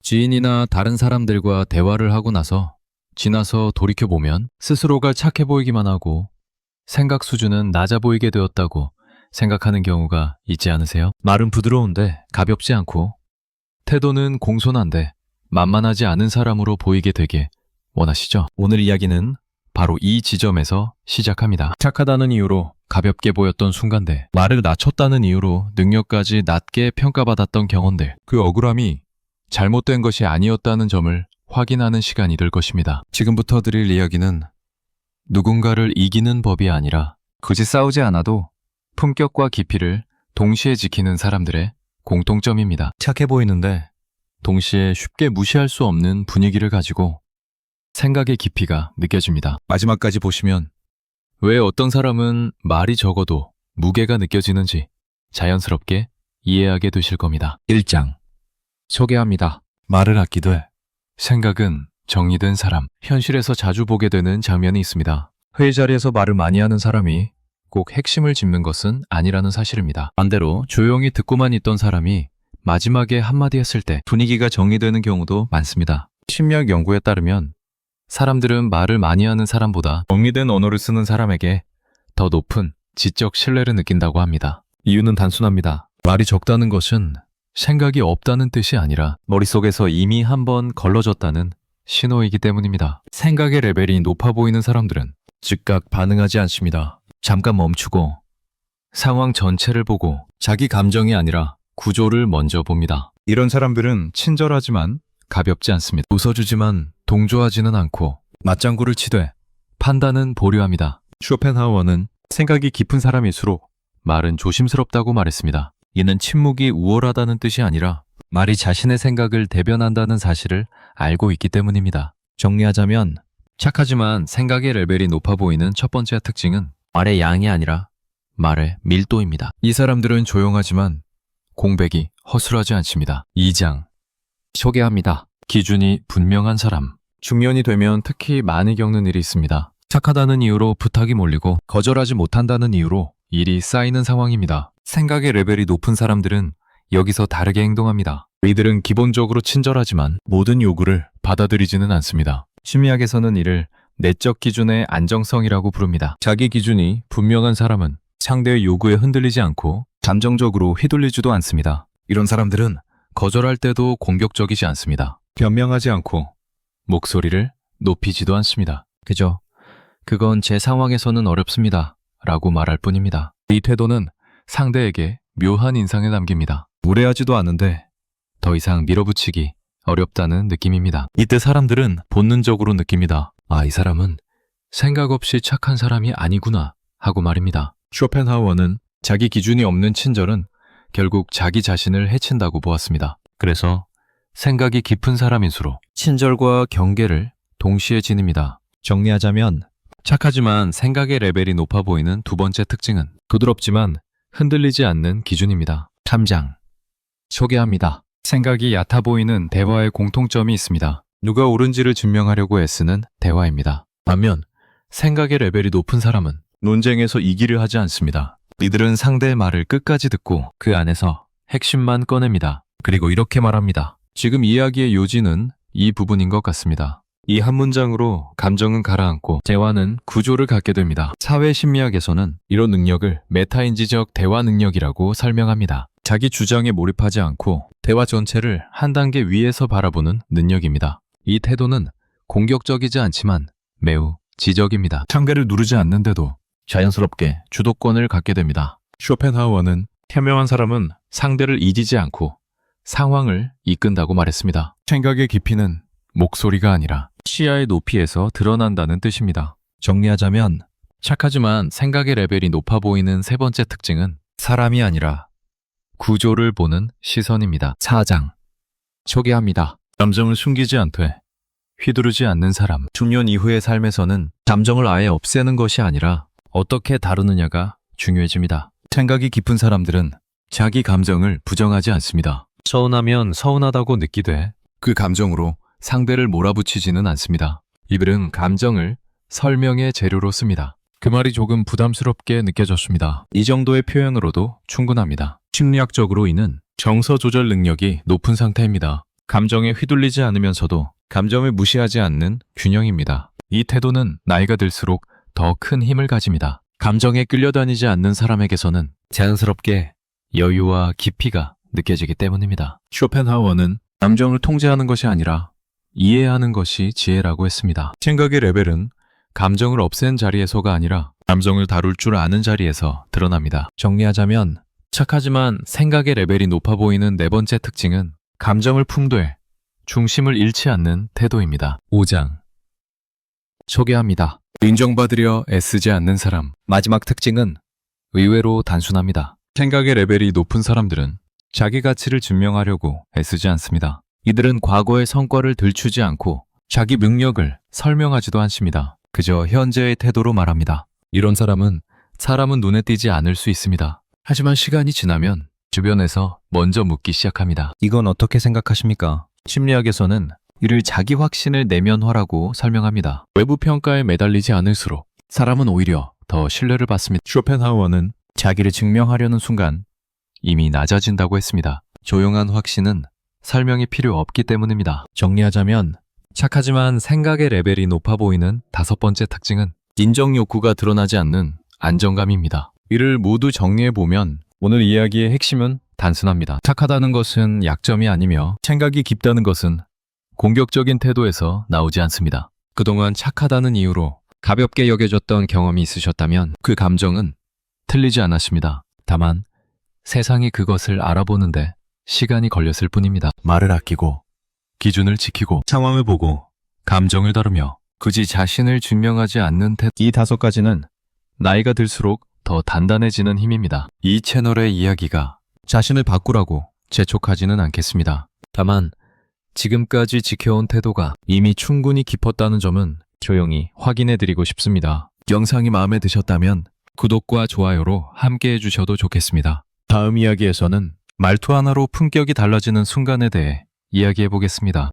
지인이나 다른 사람들과 대화를 하고 나서 지나서 돌이켜보면 스스로가 착해 보이기만 하고 생각 수준은 낮아 보이게 되었다고 생각하는 경우가 있지 않으세요? 말은 부드러운데 가볍지 않고 태도는 공손한데 만만하지 않은 사람으로 보이게 되게 원하시죠? 오늘 이야기는 바로 이 지점에서 시작합니다. 착하다는 이유로 가볍게 보였던 순간들, 말을 낮췄다는 이유로 능력까지 낮게 평가받았던 경험들, 그 억울함이 잘못된 것이 아니었다는 점을 확인하는 시간이 될 것입니다. 지금부터 드릴 이야기는 누군가를 이기는 법이 아니라 굳이 싸우지 않아도 품격과 깊이를 동시에 지키는 사람들의 공통점입니다. 착해 보이는데 동시에 쉽게 무시할 수 없는 분위기를 가지고 생각의 깊이가 느껴집니다. 마지막까지 보시면 왜 어떤 사람은 말이 적어도 무게가 느껴지는지 자연스럽게 이해하게 되실 겁니다. 1장 소개합니다. 말을 아끼되 생각은 정리된 사람. 현실에서 자주 보게 되는 장면이 있습니다. 회의 자리에서 말을 많이 하는 사람이 꼭 핵심을 짚는 것은 아니라는 사실입니다. 반대로 조용히 듣고만 있던 사람이 마지막에 한마디 했을 때 분위기가 정리되는 경우도 많습니다. 심리학 연구에 따르면 사람들은 말을 많이 하는 사람보다 정리된 언어를 쓰는 사람에게 더 높은 지적 신뢰를 느낀다고 합니다. 이유는 단순합니다. 말이 적다는 것은 생각이 없다는 뜻이 아니라 머릿속에서 이미 한번 걸러졌다는 신호이기 때문입니다. 생각의 레벨이 높아 보이는 사람들은 즉각 반응하지 않습니다. 잠깐 멈추고 상황 전체를 보고 자기 감정이 아니라 구조를 먼저 봅니다. 이런 사람들은 친절하지만 가볍지 않습니다. 웃어주지만 동조하지는 않고 맞장구를 치되 판단은 보류합니다. 쇼펜하우어는 생각이 깊은 사람일수록 말은 조심스럽다고 말했습니다. 이는 침묵이 우월하다는 뜻이 아니라 말이 자신의 생각을 대변한다는 사실을 알고 있기 때문입니다. 정리하자면 착하지만 생각의 레벨이 높아 보이는 첫 번째 특징은 말의 양이 아니라 말의 밀도입니다. 이 사람들은 조용하지만 공백이 허술하지 않습니다. 2장 소개합니다. 기준이 분명한 사람. 중년이 되면 특히 많이 겪는 일이 있습니다. 착하다는 이유로 부탁이 몰리고 거절하지 못한다는 이유로 일이 쌓이는 상황입니다. 생각의 레벨이 높은 사람들은 여기서 다르게 행동합니다. 이들은 기본적으로 친절하지만 모든 요구를 받아들이지는 않습니다. 심리학에서는 이를 내적 기준의 안정성이라고 부릅니다. 자기 기준이 분명한 사람은 상대의 요구에 흔들리지 않고 감정적으로 휘둘리지도 않습니다. 이런 사람들은 거절할 때도 공격적이지 않습니다. 변명하지 않고 목소리를 높이지도 않습니다. 그저 그건 제 상황에서는 어렵습니다 라고 말할 뿐입니다. 이 태도는 상대에게 묘한 인상을 남깁니다. 무례하지도 않은데 더 이상 밀어붙이기 어렵다는 느낌입니다. 이때 사람들은 본능적으로 느낍니다. 아, 이 사람은 생각 없이 착한 사람이 아니구나 하고 말입니다. 쇼펜하우어는 자기 기준이 없는 친절은 결국 자기 자신을 해친다고 보았습니다. 그래서 생각이 깊은 사람일수록 친절과 경계를 동시에 지닙니다. 정리하자면 착하지만 생각의 레벨이 높아 보이는 두 번째 특징은 부드럽지만 흔들리지 않는 기준입니다. 3장 소개합니다. 생각이 얕아 보이는 대화의 공통점이 있습니다. 누가 옳은지를 증명하려고 애쓰는 대화입니다. 반면 생각의 레벨이 높은 사람은 논쟁에서 이기려 하지 않습니다. 이들은 상대의 말을 끝까지 듣고 그 안에서 핵심만 꺼냅니다. 그리고 이렇게 말합니다. 지금 이야기의 요지는 이 부분인 것 같습니다. 이 한 문장으로 감정은 가라앉고 대화는 구조를 갖게 됩니다. 사회심리학에서는 이런 능력을 메타인지적 대화 능력이라고 설명합니다. 자기 주장에 몰입하지 않고 대화 전체를 한 단계 위에서 바라보는 능력입니다. 이 태도는 공격적이지 않지만 매우 지적입니다. 참가를 누르지 않는데도 자연스럽게 주도권을 갖게 됩니다. 쇼펜하우어는 현명한 사람은 상대를 이기지 않고 상황을 이끈다고 말했습니다. 생각의 깊이는 목소리가 아니라 시야의 높이에서 드러난다는 뜻입니다. 정리하자면 착하지만 생각의 레벨이 높아 보이는 세 번째 특징은 사람이 아니라 구조를 보는 시선입니다. 4장 소개합니다. 감정을 숨기지 않되 휘두르지 않는 사람. 중년 이후의 삶에서는 감정을 아예 없애는 것이 아니라 어떻게 다루느냐가 중요해집니다. 생각이 깊은 사람들은 자기 감정을 부정하지 않습니다. 서운하면 서운하다고 느끼되 그 감정으로 상대를 몰아붙이지는 않습니다. 이들은 감정을 설명의 재료로 씁니다. 그 말이 조금 부담스럽게 느껴졌습니다. 이 정도의 표현으로도 충분합니다. 심리학적으로 이는 정서 조절 능력이 높은 상태입니다. 감정에 휘둘리지 않으면서도 감정을 무시하지 않는 균형입니다. 이 태도는 나이가 들수록 더 큰 힘을 가집니다. 감정에 끌려다니지 않는 사람에게서는 자연스럽게 여유와 깊이가 느껴지기 때문입니다. 쇼펜하우어는 감정을 통제하는 것이 아니라 이해하는 것이 지혜라고 했습니다. 생각의 레벨은 감정을 없앤 자리에서가 아니라 감정을 다룰 줄 아는 자리에서 드러납니다. 정리하자면 착하지만 생각의 레벨이 높아 보이는 네 번째 특징은 감정을 품되 중심을 잃지 않는 태도입니다. 5장 소개합니다. 인정받으려 애쓰지 않는 사람. 마지막 특징은 의외로 단순합니다. 생각의 레벨이 높은 사람들은 자기 가치를 증명하려고 애쓰지 않습니다. 이들은 과거의 성과를 들추지 않고 자기 능력을 설명하지도 않습니다. 그저 현재의 태도로 말합니다. 이런 사람은 눈에 띄지 않을 수 있습니다. 하지만 시간이 지나면 주변에서 먼저 묻기 시작합니다. 이건 어떻게 생각하십니까? 심리학에서는 이를 자기 확신을 내면화라고 설명합니다. 외부 평가에 매달리지 않을수록 사람은 오히려 더 신뢰를 받습니다. 쇼펜하우어는 자기를 증명하려는 순간 이미 낮아진다고 했습니다. 조용한 확신은 설명이 필요 없기 때문입니다. 정리하자면 착하지만 생각의 레벨이 높아 보이는 다섯 번째 특징은 인정 욕구가 드러나지 않는 안정감입니다. 이를 모두 정리해보면 오늘 이야기의 핵심은 단순합니다. 착하다는 것은 약점이 아니며 생각이 깊다는 것은 공격적인 태도에서 나오지 않습니다. 그동안 착하다는 이유로 가볍게 여겨졌던 경험이 있으셨다면 그 감정은 틀리지 않았습니다. 다만 세상이 그것을 알아보는데 시간이 걸렸을 뿐입니다. 말을 아끼고 기준을 지키고 상황을 보고 감정을 다루며 굳이 자신을 증명하지 않는 태도. 이 다섯 가지는 나이가 들수록 더 단단해지는 힘입니다. 이 채널의 이야기가 자신을 바꾸라고 재촉하지는 않겠습니다. 다만 지금까지 지켜온 태도가 이미 충분히 깊었다는 점은 조용히 확인해드리고 싶습니다. 영상이 마음에 드셨다면 구독과 좋아요로 함께 해주셔도 좋겠습니다. 다음 이야기에서는 말투 하나로 품격이 달라지는 순간에 대해 이야기해보겠습니다.